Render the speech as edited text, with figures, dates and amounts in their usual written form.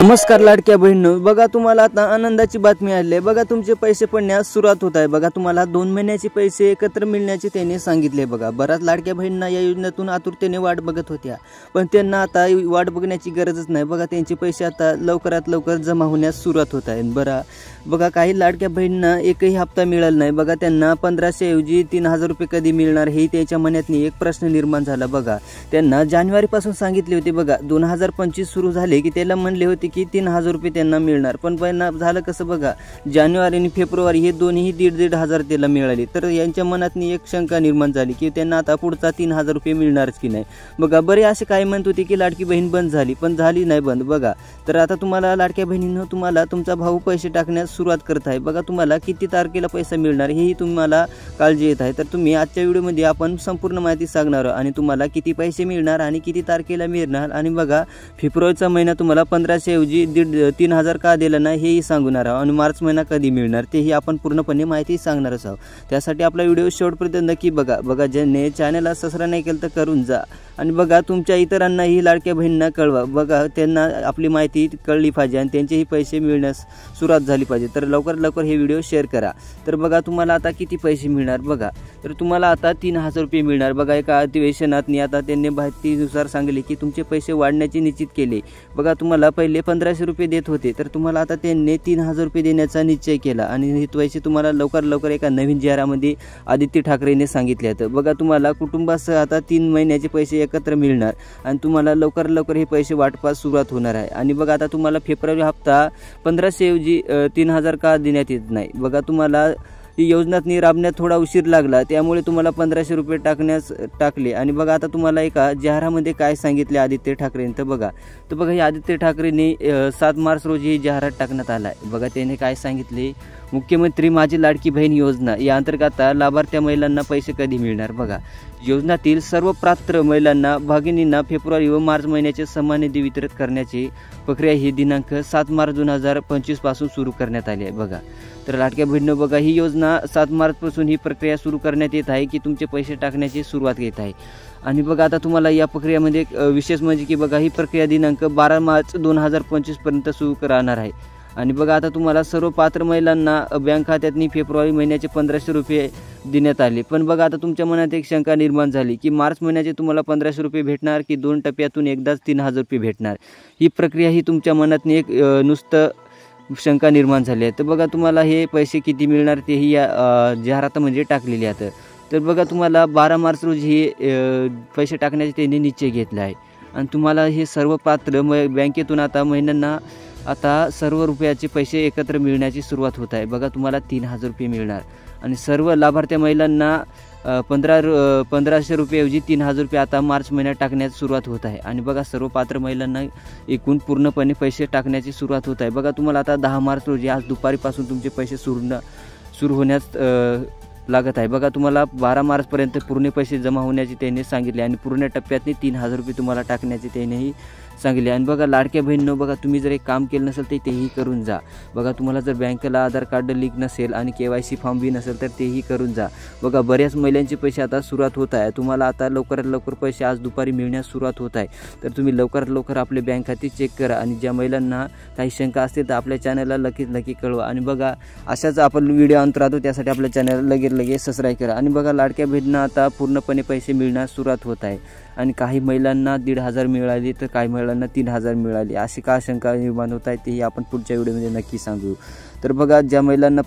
नमस्कार लाडक्या बहिणींनो, बघा तुम्हाला आता आनंदाची बातमी आली आहे। बघा तुमचे पैसे पडण्यास सुरुवात होत आहे। बघा तुम्हाला 2 महिन्याचे पैसे एकत्र मिळण्याचे त्यांनी सांगितले। बघा बऱ्याच लाडक्या बहिणींना या योजनेतून आतुरतेने वाट बघत होत्या, पण त्यांना आता वाट बघण्याची गरजच नाही। बघा त्यांचे पैसे आता लवकरात लवकर जमा होण्यास सुरुवात होत आहे। बघा काही लाडक्या बहिणींना एकही हप्ता मिळाला नाही। बघा त्यांना 1500 ऐवजी 3000 रुपये कधी मिळणार हे त्यांच्या मनात एक प्रश्न निर्माण झाला। बघा त्यांना जानेवारीपासून सांगितले होते। बघा 2025 सुरू झाले की त्याला म्हणले होते की 3000 रुपये त्यांना मिळणार, पण झालं कसं बघा, जानेवारी आणि फेब्रुवारी हे दोन्ही 1,500 त्याला मिळाले। तर यांच्या मनात एक शंका निर्माण झाली की त्यांना आता पुढचा 3000 रुपये मिळणारच की नाही। बघा बरे असे काय म्हणत होते की लाडकी बहीण बंद झाली, पण झाली नाही बंद। बघा तर आता तुम्हाला लाडक्या बहिणींनो, तुम्हाला तुमचा भाऊ पैसे टाकण्यास सुरुवात करत आहे। बघा तुम्हाला किती तारखेला पैसा मिळणार हेही तुम्हाला काळजी येत आहे। तर तुम्ही आजच्या व्हिडिओमध्ये आपण संपूर्ण माहिती सांगणार आहोत आणि तुम्हाला किती पैसे मिळणार आणि किती तारखेला मिळणार, आणि बघा फेब्रुवारीचा महिना तुम्हाला 1500 ऐवजी 3000 का दिला नाही हेही सांगणार आहोत, आणि मार्च महिना कधी मिळणार तेही आपण पूर्णपणे माहिती सांगणार आहोत। त्यासाठी आपला व्हिडिओ शेवटपर्यंत नक्की बघा। बघा ज्यांनी चॅनलला सबस्क्राइब नाही केलं तर करून जा, आणि बघा तुमच्या इतरांनाही लाडक्या बहिणींना कळवा। बघा त्यांना आपली माहिती कळली पाहिजे आणि त्यांचेही पैसे मिळण्यास सुरुवात झाली पाहिजे। तर लवकर हे व्हिडिओ शेअर करा। तर बघा तुम्हाला आता किती पैसे मिळणार, बघा तर तुम्हाला आता 3000 रुपये मिळणार। बघा एका अधिवेशनात आता त्यांनी माहितीनुसार सांगितले की तुमचे पैसे वाढण्याचे निश्चित केले। बघा तुम्हाला पहिले 1500 रुपये देत होते, तर तुम्हाला आता त्यांनी 3000 रुपये देण्याचा निश्चय केला, आणि हे पैसे तुम्हाला लवकर एका नवीन जाहिरामध्ये आदित्य ठाकरेने सांगितले आहेत। बघा तुम्हाला कुटुंबासह आता 3 महिन्याचे पैसे एकत्र मिळणार, आणि तुम्हाला लवकर हे पैसे वाटपास सुरुवात होणार आहे। आणि बघा आता तुम्हाला फेब्रुवारी हप्ता 1500 ऐवजी 3000 का देण्यात येत नाही। बघा तुम्हाला ही योजना राबण्यात थोडा उशीर लागला, त्यामुळे तुम्हाला 1500 रुपये टाकले। आणि बघा आता तुम्हाला एका जाहिरामध्ये काय सांगितले आदित्य ठाकरेंनी, तर बघा हे आदित्य ठाकरेंनी 7 मार्च रोजी ही जाहिरात टाकण्यात आला आहे। बघा त्याने काय सांगितले, मुख्यमंत्री माझी लाडकी बहीण योजना या अंतर्गत लाभार्थी महिलांना पैसे कधी मिळणार। बघा योजनेतील सर्व पात्र महिलांना भगिनींना फेब्रुवारी व मार्च महिन्याचे समान निधी वितरित करण्याची प्रक्रिया ही दिनांक 7 मार्च 2025 पासून सुरू करण्यात आली आहे। बघा तर लाडक्या बहिणींनो, बघा ही योजना 7 मार्च पासून ही प्रक्रिया सुरू करण्यात येत आहे की तुमचे पैसे टाकण्याची सुरुवात येत आहे। आणि बघा आता तुम्हाला या प्रक्रियेमध्ये विशेष म्हणजे की बघा ही प्रक्रिया दिनांक 12 मार्च 2025 पर्यंत सुरू राहणार आहे। आणि बघा आता तुम्हाला सर्व पात्र महिलांना बँक खात्यातनी फेब्रुवारी महिन्याचे 1500 रुपये देण्यात आले। पण बघा आता तुमच्या मनात एक शंका निर्माण झाली की मार्च महिन्याचे तुम्हाला 1500 रुपये भेटणार की 2 टप्प्यातून एकदाच 3000 रुपये भेटणार। ही प्रक्रिया ही तुमच्या मनात एक नुसतं शंका निर्माण झाली आहे। तर बघा तुम्हाला हे पैसे किती मिळणार तेही या जाहिरातामध्ये टाकलेले आहेत। तर बघा तुम्हाला 12 मार्च रोजी हे पैसे टाकण्याचे त्यांनी निश्चय घेतला आहे, आणि तुम्हाला हे सर्व पात्र बँकेतून आता महिन्यांना आता सर्व रुपयाचे पैसे एकत्र मिळण्याची सुरुवात होत आहे। बघा तुम्हाला 3000 रुपये मिळणार, आणि सर्व लाभार्थी महिलांना 1500 रुपये ऐवजी 3000 रुपये आता मार्च महिन्यात टाकण्यास सुरुवात होत आहे। आणि बघा सर्व पात्र महिलांना एकूण पूर्णपणे पैसे टाकण्याची सुरुवात होत आहे। बघा तुम्हाला आता 10 मार्च रोजी आज दुपारीपासून तुमचे पैसे सुरू होण्यास लागत आहे। बघा तुम्हाला 12 मार्चपर्यंत पूर्ण पैसे जमा होण्याचे त्यांनी सांगितले, आणि पूर्ण टप्प्यातनी 3000 रुपये तुम्हाला टाकण्याचे त्यांनीही सांगितले। आणि बघा लाडक्या बहिणींनो, बघा तुम्ही जर एक काम केलं नसेल तर तेही करून जा। बघा तुम्हाला जर बँकेला आधार कार्ड लिंक नसेल आणि KYC फॉर्म बी नसेल तर तेही करून जा। बघा बऱ्याच महिलांचे पैसे आता सुरुवात होत आहे। तुम्हाला आता लवकर पैसे आज दुपारी मिळण्यास सुरुवात होत आहे। तर तुम्ही लवकर आपले बँक खाते चेक करा, आणि ज्या महिलांना काही शंका असतील तर आपल्या चॅनलला नक्की कळवा। आणि बघा अशाच आपण व्हिडिओ आणत राहतो, त्यासाठी आपल्या चॅनलला लगेच सबस्क्राइब करा। आणि बघा लाडक्या बहिणींना आता पूर्णपणे पैसे मिळण्यास सुरुवात होत आहे, आणि काही महिलांना 1500 मिळाली तर काही महिलांना 3000 मिळाली। अशी का शंका निर्माण होत आहे तेही आपण पुढच्या व्हिडिओमध्ये नक्की सांगू। तर बघा ज्या महिलांना